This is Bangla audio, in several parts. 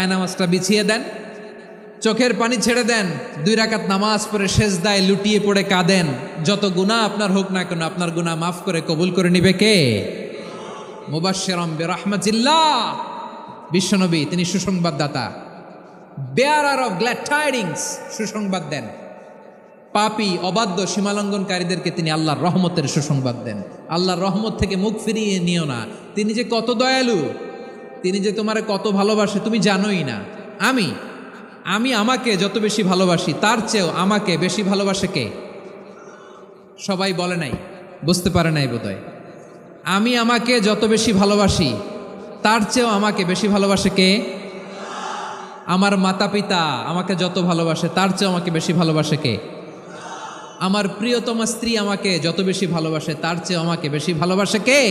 নামাজটা বিছিয়ে দেন, চোখের পানি ছেড়ে দেন, 2 রাকাত নামাজ পড়ে সেজদায় লুটিয়ে পড়ে কাঁদেন। যত গুনাহ আপনার হোক না কেন, আপনার গুনাহ মাফ করে কবুল করে নিবে কে? মুবাশশিরাম বিরহমাতিল্লাহ, বিশ্বনবী তিনি সুসংবাদদাতা, বেয়ারার অফ গ্ল্যাড টাইডিংস, সুসংবাদ দেন। পাপী অবাধ্য সীমালঙ্ঘনকারীদেরকে তিনি আল্লাহর রহমতের সুসংবাদ দেন। আল্লাহর রহমত থেকে মুখ ফিরিয়ে নিও না। তিনি যে কত দয়ালু, তিনি যে তোমারে কত ভালোবাসে তুমি জানোই না। আমি আমাকে যত বেশি ভালোবাসি তার চেয়েও আমাকে বেশি ভালোবাসে কে? সবাই বলে নাই, বুঝতে পারে নাই বোধহয়। আমি আমাকে যত বেশি ভালোবাসি তার চেয়েও আমাকে বেশি ভালোবাসে কে? আমার মাতা পিতা আমাকে যত ভালোবাসে তার চেয়েও আমাকে বেশি ভালোবাসে কে? আমার প্রিয়তমা স্ত্রী আমাকে যত বেশি ভালোবাসে তার চেয়েও আমাকে বেশি ভালোবাসে কে?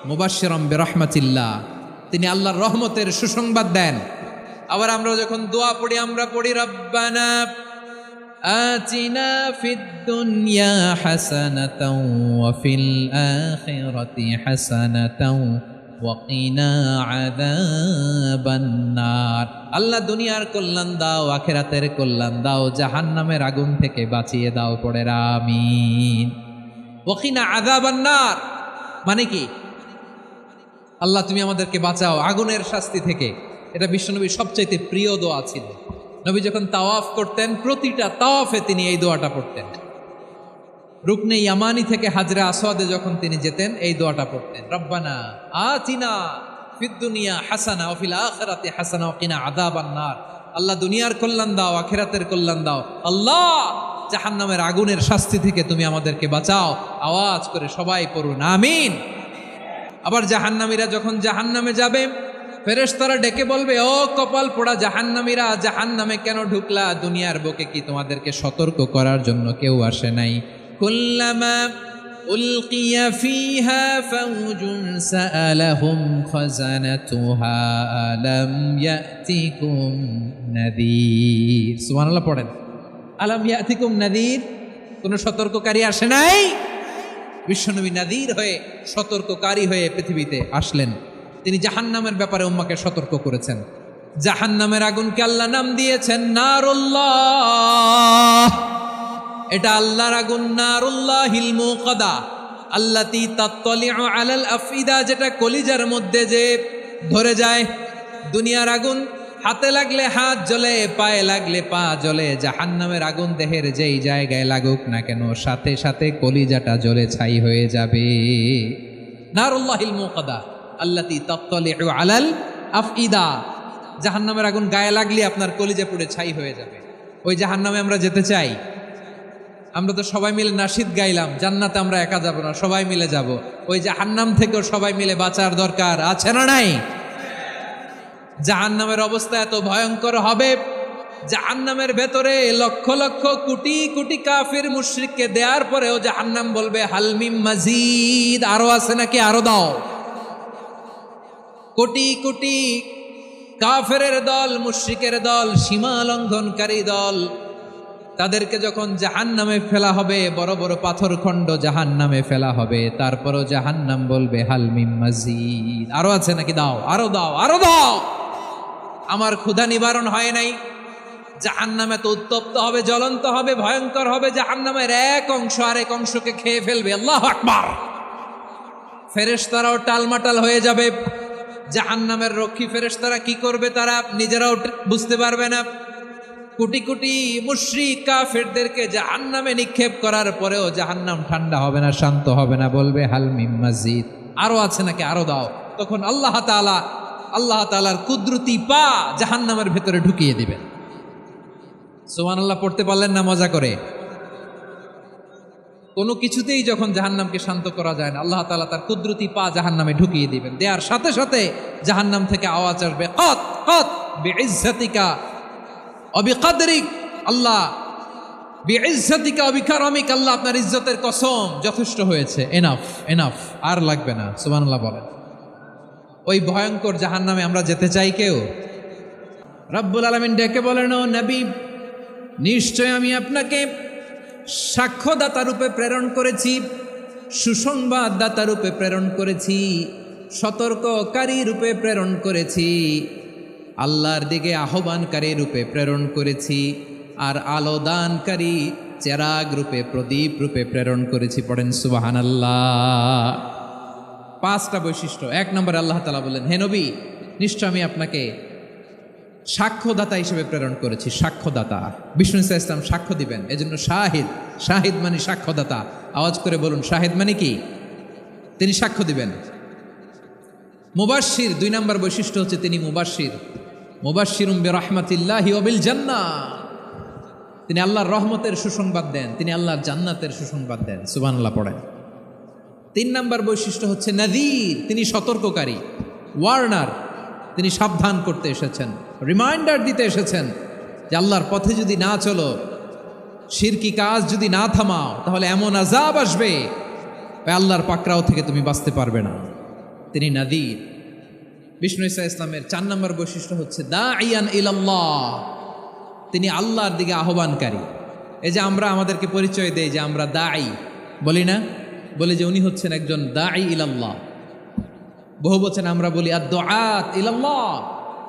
মুবাশশিরাম বিরহমাতিল্লাহ, তিনি আল্লাহর রহমতের সুসংবাদ দেন। আবার আমরা যখন দোয়া পড়ি, আমরা পড়ি রব্বানা আতিনা ফিদ দুনিয়া হাসানাতাও ওয়া ফিল আখিরাতি হাসানাতাও ওয়া কিনা আযাবান নার। আল্লাহ দুনিয়ার কল্যাণ দাও, আখিরাতের কল্যাণ দাও, জাহান্নামের আগুন থেকে বাঁচিয়ে দাও, পড়ে আমিন। ওয়া কিনা আযাবান নার মানে কি? আল্লাহ তুমি আমাদেরকে বাঁচাও আগুনের শাস্তি থেকে। এটা বিশ্বনবীর সবচাইতে প্রিয় দোয়া ছিল। নবী যখন তাওয়াফ করতেন, প্রতিটা তাওয়াফে তিনি এই দোয়াটা পড়তেন। রুকনে ইয়ামানি থেকে হাজরে আসওয়াদে যখন তিনি যেতেন, এই দোয়াটা পড়তেন, রব্বানা আতিনা ফিদ দুনিয়া হাসানা ওয়া ফিল আখিরাতি হাসানা ওয়া কিনা আযাবান নার। আল্লাহ দুনিয়ার কল্যাণ দাও, আখিরাতের কল্যাণ দাও। আল্লাহ জাহান্নামের আগুনের শাস্তি থেকে তুমি আমাদেরকে বাঁচাও। আওয়াজ করে সবাই পড়ুন আমিন। আবার জাহান্নামীরা যখন জাহান্নামে যাবে, ফেরেশতারা ডেকে বলবে, ও কপাল পোড়া জাহান্নামীরা, জাহান্নামে কেন ঢুকলা? দুনিয়ার বুকে কি তোমাদেরকে সতর্ক করার জন্য কেউ আসে নাই? কুল্লামা উলকিয়া ফিহা ফাউজুন সাআলাহুম খাজানাতুহা আলাম ইয়াতিকুম নাযীর। সুবহানাল্লাহ পড়েন, আলাম ইয়াতিকুম নাযীর, কোন সতর্ককারী আসে নাই? বিশ্বনবী নাযীর হয়ে, সতর্ককারী হয়ে পৃথিবীতে আসলেন। তিনি জাহান্নামের ব্যাপারে উম্মাকে সতর্ক করেছেন। জাহান্নামের আগুনকে আল্লাহ নাম দিয়েছেন নারুল্লাহ। এটা আল্লাহর আগুন, নারুল্লাহিল মুকাদা আল্লাতী তাত্তালিউ আলাল আফইদা, যেটা কলিজার মধ্যে যে ধরে যায়। দুনিয়ার আগুন হাতে লাগলে হাত জ্বলে, পায়ে লাগলে পা জ্বলে। জাহান্নামের আগুন দেহের যেই জায়গায় লাগুক না কেন, সাথে সাথে কলিজাটা জ্বলে ছাই হয়ে যাবে। নারুল্লাহিল মুকাদা আল্লাতী তাত্তালিউ আলাল আফইদা, জাহান্নামের আগুন গায়ে লাগলে আপনার কলিজা পুড়ে ছাই হয়ে যাবে। ওই জাহান্নামে আমরা যেতে চাই? আমরা তো সবাই মিলে নাশিদ গাইলাম, জান্নাতে আমরা একা যাব না, সবাই মিলে যাব। ওই জাহান্নাম থেকেও সবাই মিলে বাঁচার দরকার আছে না নাই? জাহান্নামের অবস্থা এত ভয়ঙ্কর হবে, জাহান্নামের ভেতরে লক্ষ লক্ষ কোটি কোটি কাফির মুশরিককে দেওয়ার পরেও জাহান্নাম বলবে হাল মিন মাজিদ, আরো আছে নাকি, আরো দাও। কোটি কোটি কাফেরের দল, মুশরিকের দল, সীমা লঙ্ঘনকারী দল, তাদেরকে যখন জাহান্নামে ফেলা হবে, বড় বড় পাথরখণ্ড জাহান্নামে ফেলা হবে, তারপরও জাহান্নাম বলবে হাল মিন মাজিদ, আরো আছে নাকি, দাও, আরো দাও, আরো দাও। আমার ক্ষুধা নিবারণ হয় নাই। জাহান্নামে তো উত্তপ্ত হবে, জ্বলন্ত হবে, ভয়ঙ্কর হবে। জাহান্নামের এক অংশ আরেক অংশকে খেয়ে ফেলবে। আল্লাহু আকবার। ফেরেশতারাও টালমাটাল হয়ে যাবে। জাহান্নামের রক্ষী ফেরেশতারা কি করবে তারা নিজেরাও বুঝতে পারবে না। কোটি কোটি মুশরিক কাফেরদেরকে জাহান্নামে নিক্ষেপ করার পরেও জাহান্নাম ঠান্ডা হবে না, শান্ত হবে না, বলবে হাল মিন মাজিদ, আরো আছে নাকি, আরো দাও। তখন আল্লাহ তাআলার কুদরতি পা জাহান্নামের ভেতরে ঢুকিয়ে দিবেন। সুবহানাল্লাহ পড়তে পারলেন না মজা করে? কোনো কিছুতেই যখন জাহান্নামকে শান্ত করা যায় না, আল্লাহ তাআলা তার কুদরতি পা জাহান্নামে ঢুকিয়ে দিবেন। দেওয়ার সাথে সাথে জাহান্নাম থেকে আওয়াজ আসবে, কত কত বিইজ্জাতিকা ওয়া বিকদরিক, আল্লাহ বিইজ্জাতিকা ওয়া বিকারামিক, আল্লাহ আপনার ইজ্জতের কসম, যথেষ্ট হয়েছে, এনাফ এনাফ, আর লাগবে না। সুবহানাল্লাহ বলেন। ওই ভয়ঙ্কর জাহান্নামে আমরা যেতে চাই কেউ? রব্বুল আলামিন ডেকে বলেন, ও নবী, নিশ্চয় আমি আপনাকে সাক্ষ্যদাতা রূপে প্রেরণ করেছি, সুসংবাদদাতা রূপে প্রেরণ করেছি, সতর্ককারী রূপে প্রেরণ করেছি। আল্লাহর দিকে আহ্বানকারী রূপে প্রেরণ করেছি, আর আলো দানকারী চেরাগ রূপে, প্রদীপ রূপে প্রেরণ করেছি। পড়েন সুবহানাল্লাহ। 5টা বৈশিষ্ট্য। 1 নম্বরে আল্লাহ তাআলা বললেন, হে নবী, নিশ্চয় আমি আপনাকে সাক্ষ্যদাতা হিসেবে প্রেরণ করেছি। সাক্ষ্যদাতা, বিষ্ণু ইসা ইসলাম সাক্ষ্য দিবেন, এজন্য শাহিদ। শাহিদ মানে সাক্ষ্যদাতা। আওয়াজ করে বলুন, শাহিদ মানে কি? তিনি সাক্ষ্য দিবেন। মুবাশশির, 2 নম্বর বৈশিষ্ট্য হচ্ছে তিনি মুবাশশির। মুবাশশিরুম বিরহমাতিল্লাহি ওয়া বিল জান্নাহ, তিনি আল্লাহর রহমতের সুসংবাদ দেন, তিনি আল্লাহর জান্নাতের সুসংবাদ দেন। সুবহানাল্লাহ পড়েন। 3 নম্বর বৈশিষ্ট্য হচ্ছে নাযীর, তিনি সতর্ককারী, ওয়ার্নার, তিনি সাবধান করতে এসেছেন, রিমাইন্ডার দিতে এসেছেন যে আল্লাহর পথে যদি না চলো, শিরকি কাজ যদি না থামাও, তাহলে এমন আযাব আসবে ওই আল্লাহর পাকড়াও থেকে তুমি বাঁচতে পারবে না। তিনি নাযীর। বিষ্ণু ইসা ইসলামের 4 নম্বর বৈশিষ্ট্য হচ্ছে দাঈয়ান ইলাল্লাহ, তিনি আল্লাহর দিকে আহ্বানকারী। এই যে আমরা আমাদেরকে পরিচয় দেই যে আমরা দাঈ, বলি না? বলি যে উনি হচ্ছেন একজন দাঈ ইলাল্লাহ। বহু বচন আমরা বলি আদ-দুআত ইলাল্লাহ,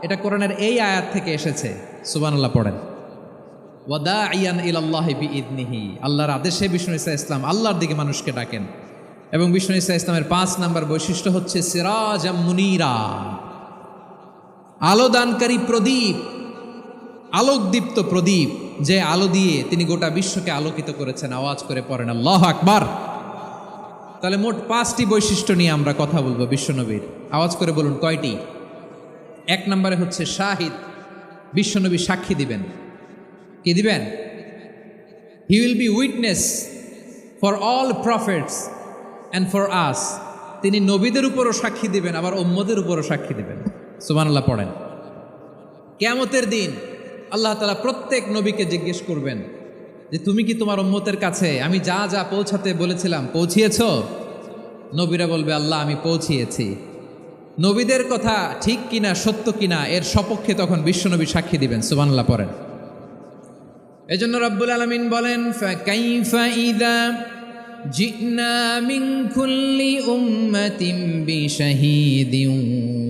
এটা কোরআনের এই আয়াত থেকে এসেছে। সুবহানাল্লাহ পড়েন। ওয়া দাঈয়ান ইলাল্লাহি বিইذনিহি, আল্লাহর আদেশে বিষ্ণু ইসা ইসলাম আল্লাহর দিকে মানুষকে ডাকেন। এবং বিষ্ণু ইসা ইসলামের 5 নম্বর বৈশিষ্ট্য হচ্ছে সিরাজাম মুনীরা, আলোদানকারী প্রদীপ, আলোকদীপ্ত প্রদীপ, যে আলো দিয়ে তিনি গোটা বিশ্বকে আলোকিত করেছেন। আওয়াজ করে পড়েন আল্লাহু আকবার। তাহলে মোট 5টি বৈশিষ্ট্য নিয়ে আমরা কথা বলবো বিশ্বনবীর। আওয়াজ করে বলুন কয়টি? 1 নম্বরে হচ্ছে শাহিদ, বিশ্বনবী সাক্ষী দিবেন। কি দিবেন? He will be witness for all prophets and for us, তিনি নবীদের উপরও সাক্ষী দিবেন, আবার উম্মতের উপরও সাক্ষী দিবেন। সুবহানাল্লাহ পড়েন। কিয়ামতের দিন আল্লাহ তাআলা প্রত্যেক নবীকে জিজ্ঞেস করবেন যে তুমি কি তোমার উম্মতের কাছে আমি যা যা পৌঁছাতে বলেছিলাম পৌঁছিয়েছ? নবীরা বলবে আল্লাহ আমি পৌঁছিয়েছি। নবীদের কথা ঠিক কিনা, সত্য কিনা, এর সপক্ষে তখন বিশ্বনবী সাক্ষী দিবেন। সুবহানাল্লাহ পড়েন। এজন্য রব্বুল আলামিন বলেন, ফাকাইফা ইযা জিনা মিন কুল্লি উম্মাতিন বিশাহীদিন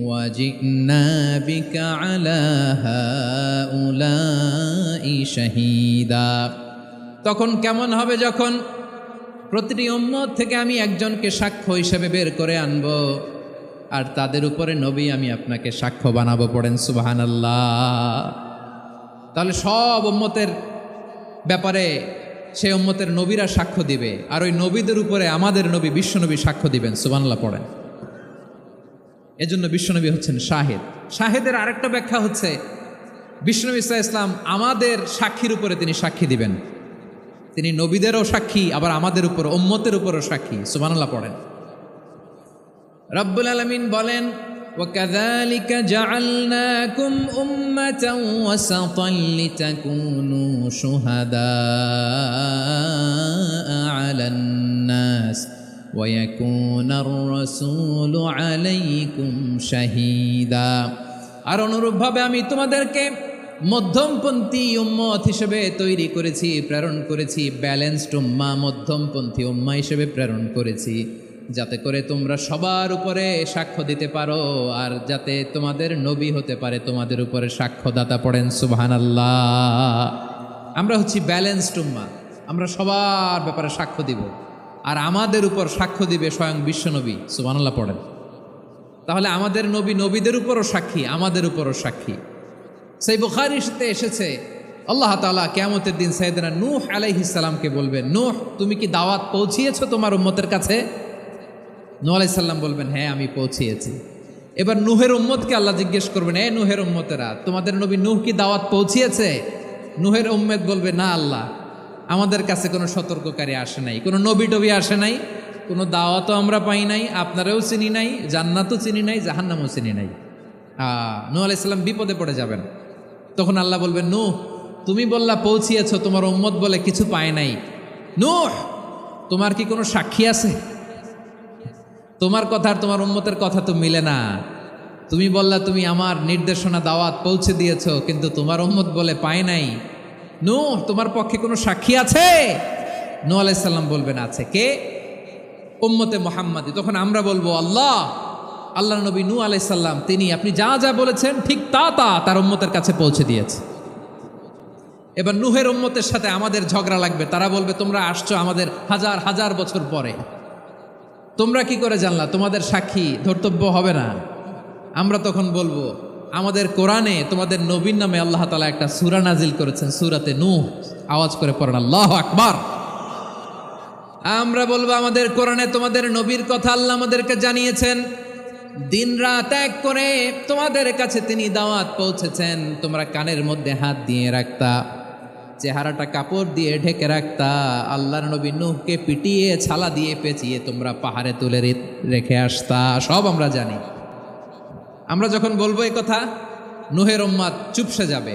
ওয়া জিনা বিকা আলা হাউলাই শাহীদা। তখন কেমন হবে যখন প্রতিটি উম্মত থেকে আমি একজনকে সাক্ষ্য হিসেবে বের করে আনব, আর তাদের উপরে নবী আমি আপনাকে সাক্ষ্য বানাবো। পড়েন সুবহানাল্লাহ। তাহলে সব উম্মতের ব্যাপারে সেই উম্মতের নবীরা সাক্ষ্য দিবে, আর ওই নবীদের উপরে আমাদের নবী বিশ্বনবী সাক্ষ্য দিবেন। সুবহানাল্লাহ পড়েন। এজন্য বিশ্বনবী হচ্ছেন শাহিদ। শাহিদের আরেকটা ব্যাখ্যা হচ্ছে বিশ্বনবী সাল্লাল্লাহু আলাইহি ওয়াসাল্লাম আমাদের সাক্ষীর উপরে তিনি সাক্ষী দিবেন। তিনি নবীদেরও সাক্ষী, আবার আমাদের উপর, উম্মতের উপরও সাক্ষী। সুবহানাল্লাহ পড়েন। রব্বুল আলামিন বলেন, وَكَذَلِكَ جَعَلْنَاكُمْ أُمَّةً وَسَطًا لِتَكُونُوا شُهَدَاءَ عَلَى النَّاسِ وَيَكُونَ الرَّسُولُ عَلَيْكُمْ شَهِيدًا। আর অনুরূপভাবে আমি তোমাদেরকে মধ্যমপন্থী উম্মত হিসেবে তৈরি করেছি, প্রেরণ করেছি। ব্যালেন্সড উম্মাহ, মধ্যমপন্থী উম্মাহ হিসেবে প্রেরণ করেছি, যাতে করে তোমরা সবার উপরে সাক্ষ্য দিতে পারো, আর যাতে তোমাদের নবী হতে পারে তোমাদের উপরে সাক্ষ্যদাতা। পড়েন সুবহানাল্লাহ। আমরা হচ্ছি ব্যালেন্সড উম্মাহ, আমরা সবার ব্যাপারে সাক্ষ্য দিব, আর আমাদের উপর সাক্ষ্য দিবে স্বয়ং বিশ্বনবী। সুবহানাল্লাহ পড়েন। তাহলে আমাদের নবী নবীদের উপরও সাক্ষী, আমাদের উপরও সাক্ষী। সেই বুখারীতে এসেছে আল্লাহ তাআলা কিয়ামতের দিন সাইয়েদনা নূহ আলাইহিস সালামকে বলবেন, নূহ তুমি কি দাওয়াত পৌঁছিয়েছো তোমার উম্মতের কাছে? নূহ আলাইহিস সালাম বলবেন, হ্যাঁ আমি পৌঁছিয়েছি। এবার নূহের উম্মতকে আল্লাহ জিজ্ঞেস করবেন, এ নূহের উম্মতেরা, তোমাদের নবী নূহ কি দাওয়াত পৌঁছিয়েছে? নূহের উম্মত বলবে, না আল্লাহ, আমাদের কাছে কোনো সতর্ককারী আসে নাই, কোনো নবী টবি আসে নাই, কোনো দাওয়াতও আমরা পাই নাই, আপনারাও চিনি নাই, জান্নাতও চিনি নাই, জাহান্নামও চিনি নাই। নূহ আলাইহিস সালাম বিপদে পড়ে যাবেন। তখন আল্লাহ বলবেন, নূহ তুমি বললা পৌঁছিয়েছো, তোমার উম্মত বলে কিছু পায় নাই। নূহ তোমার কি কোনো সাক্ষী আছে? তোমার কথা আর তোমার উম্মতের কথা তো মিলে না। তুমি বললা তুমি আমার নির্দেশনা দাওয়াত পৌঁছে দিয়েছো, কিন্তু তোমার উম্মত বলে পায় নাই। নূহ তোমার পক্ষে কোনো সাক্ষী আছে? নূহ আলাইহিস সালাম বলবেন আছে। কে? উম্মতে মুহাম্মাদি। তখন আমরা বলবো, আল্লাহ আল্লাহ নবী নূহ আলাইহিস সালাম তিনি আপনি যা যা বলেছেন ঠিক তা তার উম্মতের কাছে পৌঁছে দিয়েছে। এবার নূহের উম্মতের সাথে আমাদের ঝগড়া লাগবে, তারা বলবে তোমরা আসছো আমাদের হাজার হাজার বছর পরে, তোমরা কি করে জানলা, তোমাদের সাক্ষী ধর্তব্য হবে না। আমরা তখন বলবো আমাদের কোরআনে তোমাদের নবীর নামে আল্লাহ তাআলা একটা সূরা নাজিল করেছেন, সূরাতে নূহ। আওয়াজ করে পড়েন আল্লাহু আকবার। আমরা বলবো আমাদের কোরআনে তোমাদের নবীর কথা আল্লাহ আমাদেরকে জানিয়েছেন, দিন রাত এক করে তোমাদের কাছে তিনি দাওয়াত পৌঁছেছেন, তোমরা কানের মধ্যে হাত দিয়ে রাখতা, চেহারাটা কাপড় দিয়ে ঢেকে রাখতা, আল্লাহর নবী নূহকে পিটিয়ে ছালা দিয়ে পেঁচিয়ে তোমরা পাহাড়ে তুলে রেখে আসতা, সব আমরা জানি। আমরা যখন বলবো এই কথা নূহের উম্মাত চুপসে যাবে,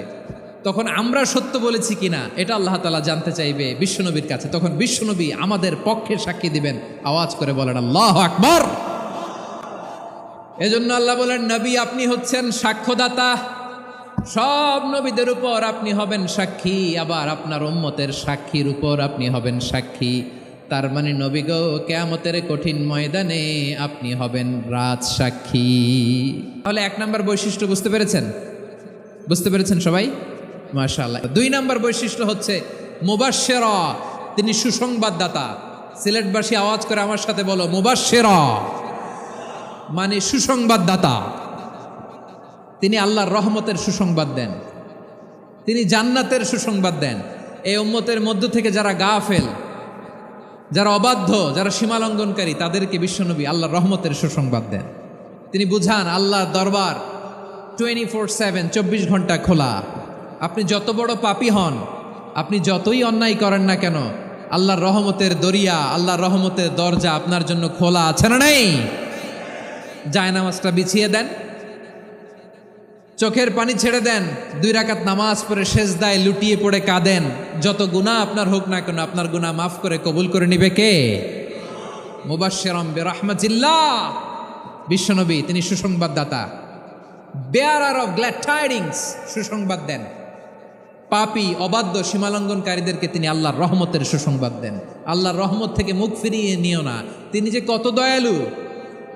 তখন আমরা সত্য বলেছি কিনা এটা আল্লাহ তাআলা জানতে চাইবে বিশ্বনবীর কাছে, তখন বিশ্বনবী আমাদের পক্ষে সাক্ষী দিবেন। আওয়াজ করে বলেন আল্লাহু আকবার। এজন্য আল্লাহ বলেন নবী আপনি হচ্ছেন সাক্ষ্যদাতা, সব নবীদের উপর আপনি হবেন সাক্ষী, আবার আপনার উম্মতের সাক্ষীর উপর আপনি হবেন সাক্ষী। তার মানে নবী গো কিয়ামতের কঠিন ময়দানে আপনি হবেন রাজ সাক্ষী। তাহলে এক নাম্বার বৈশিষ্ট্য বুঝতে পেরেছেন? বুঝতে পেরেছেন সবাই? মাশাআল্লাহ। দুই নাম্বার বৈশিষ্ট্য হচ্ছে মুবাশশিরা, তিনি সুসংবাদদাতা। সিলেটবাসী আওয়াজ করে আমার সাথে বলো মুবাশশিরা, মানে সুসংবাদদাতা। তিনি আল্লাহর রহমতের সুসংবাদ দেন, তিনি জান্নাতের সুসংবাদ দেন। এই উম্মতের মধ্য থেকে যারা গাফেল, যারা অবাধ্য, যারা সীমালঙ্ঘনকারী, তাদেরকে বিশ্বনবী আল্লাহর রহমতের সুসংবাদ দেন। তিনি বুঝান আল্লাহর দরবার 24/7 24 ঘন্টা খোলা। আপনি যত বড় পাপী হন, আপনি যতই অন্যায় করেন না কেন, আল্লাহর রহমতের দরিয়া, আল্লাহর রহমতের দরজা আপনার জন্য খোলা আছে না নেই? জায়নামাজটা বিছিয়ে দেন, চোখের পানি ছেড়ে দেন, 2 রাকাত নামাজ পড়ে সেজদায় লুটিয়ে পড়ে কাঁদেন। যত গুনাহ আপনার হোক না কেন, আপনার গুনাহ মাফ করে কবুল করে নিবে কে? মুবাশশিরাম বিরাহমাতিল্লাহ। বিশ্বনবী তিনি সুসংবাদদাতা, বেয়ারার অফ গ্ল্যাড টাইডিংস, সুসংবাদ দেন। পাপী, অবাধ্য, সীমালঙ্ঘনকারীদেরকে তিনি আল্লাহর রহমতের সুসংবাদ দেন। আল্লাহর রহমত থেকে মুখ ফিরিয়ে নিও না। তিনি যে কত দয়ালু,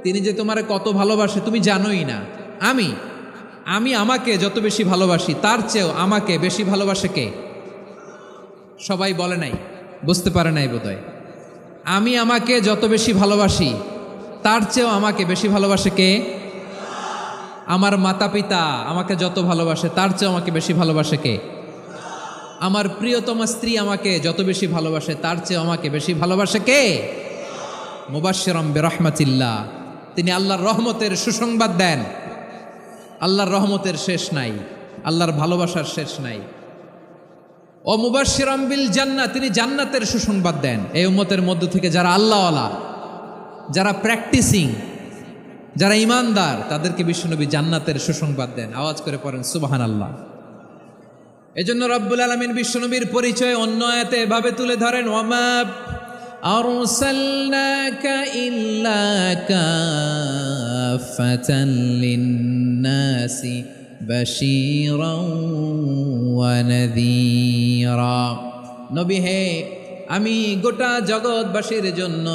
তিনি যে তোমারে কত ভালোবাসে তুমি জানোই না। আমি আমাকে যত বেশি ভালোবাসি তার চেয়েও আমাকে বেশি ভালোবাসে কে? সবাই বলে নাই, বুঝতে পারে নাই বোধহয়। আমি আমাকে যত বেশি ভালোবাসি তার চেয়েও আমাকে বেশি ভালোবাসে কে? আমার মাতা পিতা আমাকে যত ভালোবাসে তার চেয়েও আমাকে বেশি ভালোবাসে কে? আমার প্রিয়তমা স্ত্রী আমাকে যত বেশি ভালোবাসে তার চেয়েও আমাকে বেশি ভালোবাসে কে? মুবাশশিরাম বিরাহমাতিল্লাহ, তিনি আল্লাহর রহমতের সুসংবাদ দেন। আল্লাহর রহমতের শেষ নাই, আল্লাহর ভালোবাসার শেষ নাই। ও মুবাশশিরাম বিল জান্নাহ, তিনি জান্নাতের সুসংবাদ দেন। এই উম্মতের মধ্য থেকে যারা আল্লাহওয়ালা, যারা প্র্যাকটিসিং, যারা ইমানদার, তাদেরকে বিশ্বনবী জান্নাতের সুসংবাদ দেন। আওয়াজ করে পড়েন সুবহানাল্লাহ। এজন্য রব্বুল আলামিন বিশ্বনবীর পরিচয় অন্য আয়াতে এভাবে তুলে ধরেন, ওয়ামা আরসালনাকা ইল্লা কাফাতান লিন্নাসি বাশীরাও ওয়া নাযীরা। নবী হে, আমি গোটা জগৎবাসীর জন্য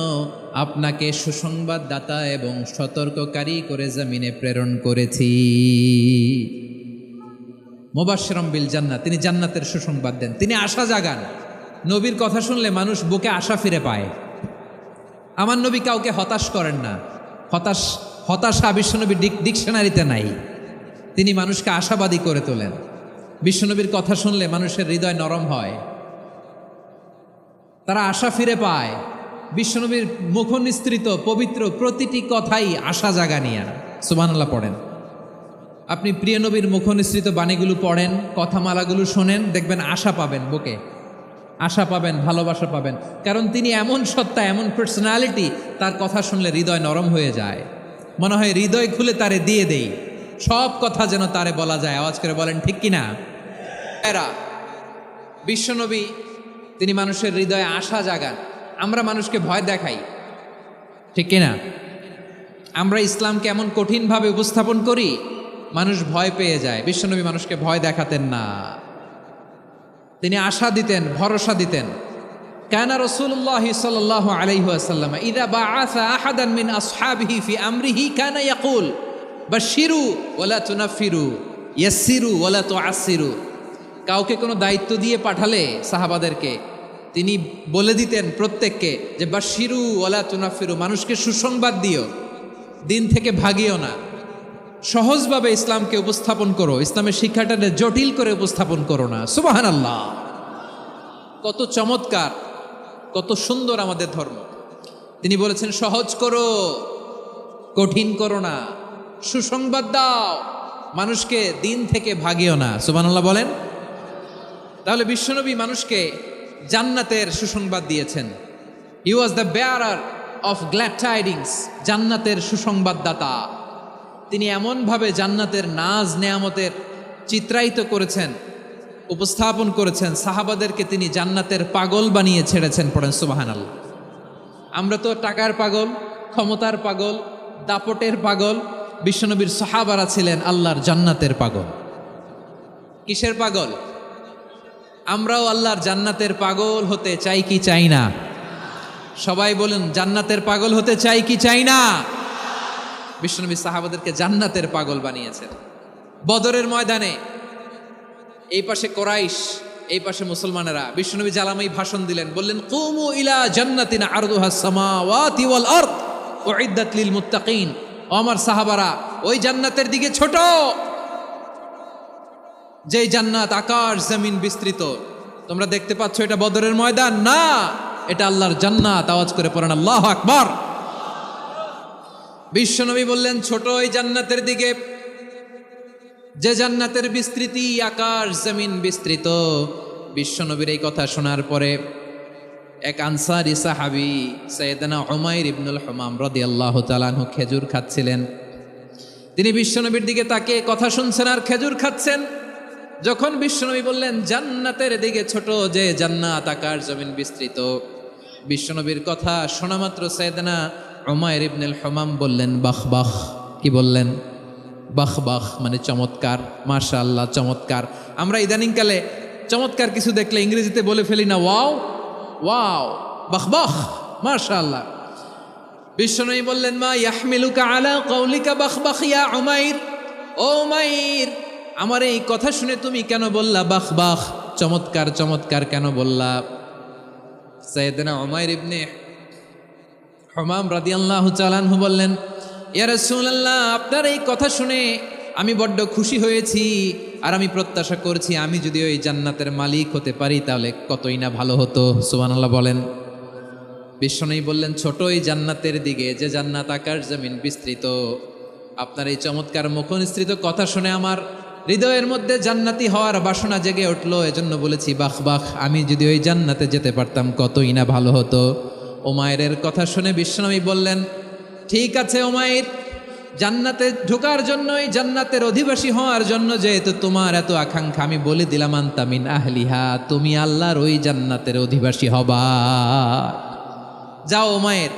আপনাকে সুসংবাদদাতা এবং সতর্ককারী করে জমিনে প্রেরণ করেছি। মুবাশশিরাম বিল জান্নাহ, তিনি জান্নাতের সুসংবাদ দেন, তিনি আশা জাগান। নবীর কথা শুনলে মানুষ বুকে আশা ফিরে পায়। আমার নবী কাউকে হতাশ করেন না। হতাশা বিশ্বনবীর ডিকশনারিতে নাই। তিনি মানুষকে আশাবাদী করে তোলেন। বিশ্বনবীর কথা শুনলে মানুষের হৃদয় নরম হয়, তারা আশা ফিরে পায়। বিশ্বনবীর মুখনিসৃত পবিত্র প্রতিটি কথাই আশা জাগানিয়া। সুবহানাল্লাহ পড়েন। আপনি প্রিয় নবীর মুখনিসৃত বাণীগুলো পড়েন, কথামালাগুলো শোনেন, দেখবেন আশা পাবেন, বুকে আশা পাবেন, ভালোবাসা পাবেন। কারণ তিনি এমন সত্তা, এমন পার্সোনালিটি, তার কথা শুনলে হৃদয় নরম হয়ে যায়। মনে হয় হৃদয় খুলে তারে দিয়ে দেই, সব কথা যেন তারে বলা যায়। আওয়াজ করে বলেন ঠিক কিনা? এরা বিশ্বনবী তিনি মানুষের হৃদয়ে আশা জাগান। আমরা মানুষকে ভয় দেখাই, ঠিক কিনা? আমরা ইসলামকে এমন কঠিনভাবে উপস্থাপন করি, মানুষ ভয় পেয়ে যায়। বিশ্বনবী মানুষকে ভয় দেখাতেন না, তিনি আশা দিতেন, ভরসা দিতেন। কানা রাসূলুল্লাহ সাল্লাল্লাহু আলাইহি ওয়াসাল্লাম ইযা বাআসা আহাদান মিন আসহাবিহি ফি আমরিহি কানা ইয়াকুল বাশশিরু ওয়ালা তুনাফিরু ইয়াসসিরু ওয়ালা তুআসসিরু। কাউকে কোনো দায়িত্ব দিয়ে পাঠালে সাহাবাদেরকে তিনি বলে দিতেন প্রত্যেককে যে বাশশিরু ওয়ালা তুনাফিরু, মানুষকে সুসংবাদ দিও, দিন থেকে ভাগিও না, সহজভাবে ইসলামকে উপস্থাপন করো, ইসলামের শিক্ষাটাকে জটিল করে উপস্থাপন করো না। সুবহানাল্লাহ, কত চমৎকার, কত সুন্দর আমাদের ধর্ম। তিনি বলেছেন সহজ করো, কঠিন করো না, সুসংবাদ দাও, মানুষকে দিন থেকে ভাগিও না। সুবহানাল্লাহ বলেন। তাহলে বিশ্বনবী মানুষকে জান্নাতের সুসংবাদ দিয়েছেন। He was the bearer of glad tidings, জান্নাতের সুসংবাদদাতা। তিনি এমনভাবে জান্নাতের নাজ নেয়ামতের চিত্রায়িত করেছেন, উপস্থাপন করেছেন, সাহাবাদেরকে তিনি জান্নাতের পাগল বানিয়ে ছেড়েছেন। পড়েন সুবহানাল্লাহ। আমরা তো টাকার পাগল, ক্ষমতার পাগল, দাপটের পাগল। বিশ্বনবীর সাহাবারা ছিলেন আল্লাহর জান্নাতের পাগল। কিসের পাগল? আমরাও আল্লাহর জান্নাতের পাগল হতে চাই কি চাই না? সবাই বলেন, জান্নাতের পাগল হতে চাই কি চাই না? বিশ্বনবী সাহাবাদেরকে জান্নাতের পাগল বানিয়েছেন। বদরের ময়দানে এই পাশে কোরাইশ, এই পাশে মুসলমানেরা। বিশ্বনবী জালামাই ভাষণ দিলেন, বললেন কুমু ইলা জান্নাতিন আরদুহাস সামাওয়াতি ওয়াল আরদ উইদ্দাত লিল মুত্তাকিন। ও আমার সাহাবারা, ওই জান্নাতের দিকে ছোট, যেই জান্নাত আকাশ জমিন বিস্তৃত। তোমরা দেখতে পাচ্ছ এটা বদরের ময়দান না, এটা আল্লাহর জান্নাত। আওয়াজ করে পড়েন আল্লাহু আকবার। বিশ্বনবী বললেন ছোট ওই জান্নাতের দিকে, যে জান্নাতের বিস্তৃতি আকাশ জমিন বিস্তৃত। বিশ্বনবীর এই কথা শোনার পরে এক আনসারী সাহাবী সাইয়েদনা উমাইর ইবনুল হুমাম রাদিয়াল্লাহু তাআলা আনহু খেজুর খাচ্ছিলেন। তিনি বিশ্বনবীর দিকে তাকিয়ে কথা শুনছেন আর খেজুর খাচ্ছেন। যখন বিশ্বনবী বললেন জান্নাতের দিকে ছোট, যে জান্নাত আকাশ জমিন বিস্তৃত, বিশ্বনবীর কথা শোনা মাত্র সাইয়েদনা উমাইর ইবনুল হুমাম বললেন বাহ বাহ। কি বললেন? বাহ বাহ, মানে চমৎকার, মাশাআল্লাহ, চমৎকার। আমরা ইদানিংকালে চমৎকার কিছু দেখলে ইংরেজিতে বলে ফেলি না, ওয়াও ওয়াও, বাহ বাহ, মাশাআল্লাহ। বিশ্বনবী বললেন মা ইয়াহমিলুকা আলা কওলিকা বাহ বাহ ইয়া উমাইর। ও উমাইর, আমার এই কথা শুনে তুমি কেন বললা বাহ বাহ, চমৎকার চমৎকার কেন বললা? সাইয়েদনা উমাইর ইবনে হুমাম রাদিয়াল্লাহু তাআলা আনহু বললেন, ইয়া রাসূলুল্লাহ, আপনার এই কথা শুনে আমি বড্ড খুশি হয়েছি, আর আমি প্রত্যাশা করছি আমি যদি ওই জান্নাতের মালিক হতে পারি তাহলে কতই না ভালো হতো। সুবহানাল্লাহ বলেন। বিশ্বনবী বললেন ছোট ওই জান্নাতের দিকে, যে জান্নাত আকাশ জমিন বিস্তৃত। আপনার এই চমৎকার মুখনিসৃত কথা শুনে আমার হৃদয়ের মধ্যে জান্নাতি হওয়ার বাসনা জেগে উঠলো, এজন্য বলেছি বাহ বাহ, আমি যদি ওই জান্নাতে যেতে পারতাম কতই না ভালো হতো। উমাইরের কথা শুনে বিশ্বনবী বললেন ঠিক আছে উমাইর, জান্নাতে ঢোকার জন্যই, জান্নাতের অধিবাসী হওয়ার জন্য যেহেতু তোমার এত আকাঙ্ক্ষা, আমি বলে দিলাম আনতা মিন আহলিহা, তুমি আল্লাহর ওই জান্নাতের অধিবাসী হবা। যাও উমাইর,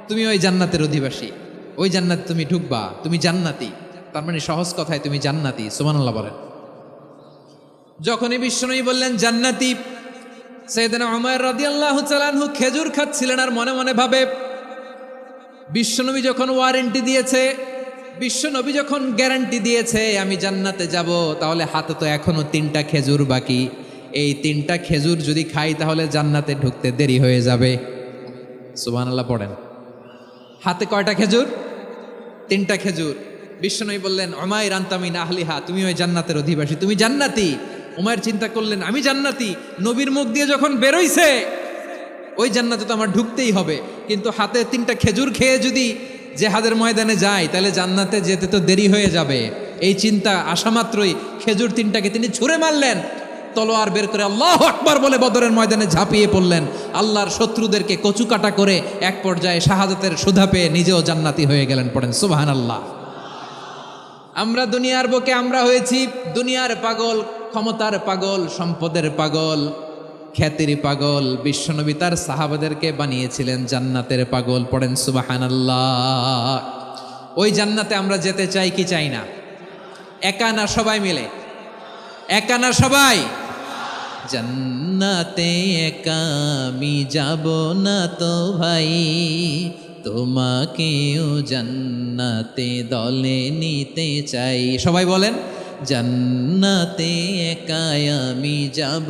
তুমি ওই জান্নাতের অধিবাসী, ওই জান্নাতে তুমি ঢুকবা, তুমি জান্নাতি। তার মানে সহজ কথায় তুমি জান্নাতি। সুবহানাল্লাহ বলেন। যখনই বিশ্বনবী বললেন জান্নাতি, সাইয়েদনা উমাইর রাদিয়াল্লাহু তাআলা আনহু খেজুর খাচ্ছিলেন আর মনে মনে ভাবে, বিশ্বনবী যখন ওয়ারেন্টি দিয়েছে, বিশ্বনবী যখন গ্যারান্টি দিয়েছে আমি জান্নাতে যাব, তাহলে হাতে তো এখনো 3টা খেজুর বাকি। এই 3টা খেজুর যদি খাই তাহলে জান্নাতে ঢুকতে দেরি হয়ে যাবে। সুবহানাল্লাহ পড়েন। হাতে কয়টা খেজুর? 3টা খেজুর। বিশ্বনবী বললেন উমাইর আনতা মিন আহলিহা, তুমি ওই জান্নাতের অধিবাসী, তুমি জান্নাতি। উমাইর চিন্তা করলেন আমি জান্নাতি, নবীর মুখ দিয়ে যখন বেরোইছে ওই জান্নাতে তো আমার ঢুকতেই হবে, কিন্তু হাতে 3টা খেজুর খেয়ে যদি জেহাদের ময়দানে যাই তাহলে জান্নাতে যেতে তো দেরি হয়ে যাবে। এই চিন্তা আসা মাত্রই খেজুর 3টাকে তিনি ছুঁড়ে মারলেন, তলোয়ার বের করে আল্লাহু আকবার বলে বদরের ময়দানে ঝাঁপিয়ে পড়লেন। আল্লাহর শত্রুদেরকে কচুকাটা করে এক পর্যায়ে শাহাদাতের সুধা পেয়ে নিজেও জান্নাতি হয়ে গেলেন। পড়েন সুবহানাল্লাহ। আমরা দুনিয়ার বুকে আমরা হয়েছি দুনিয়ার পাগল, ক্ষমতার পাগল, সম্পদের পাগল, খ্যাতির পাগল। বিশ্বনবী তার সাহাবাদেরকে বানিয়েছিলেন জান্নাতের পাগল। পড়েন সুবহানাল্লাহ। ওই জান্নাতে আমরা যেতে চাই কি চাই না? একা না সবাই মিলে? একা না সবাই? জান্নাতে একা আমি যাব না তো ভাই, তোমাকেও জান্নাতে দলে নিতে চাই। সবাই বলেন, জান্নাতে একা আমি যাব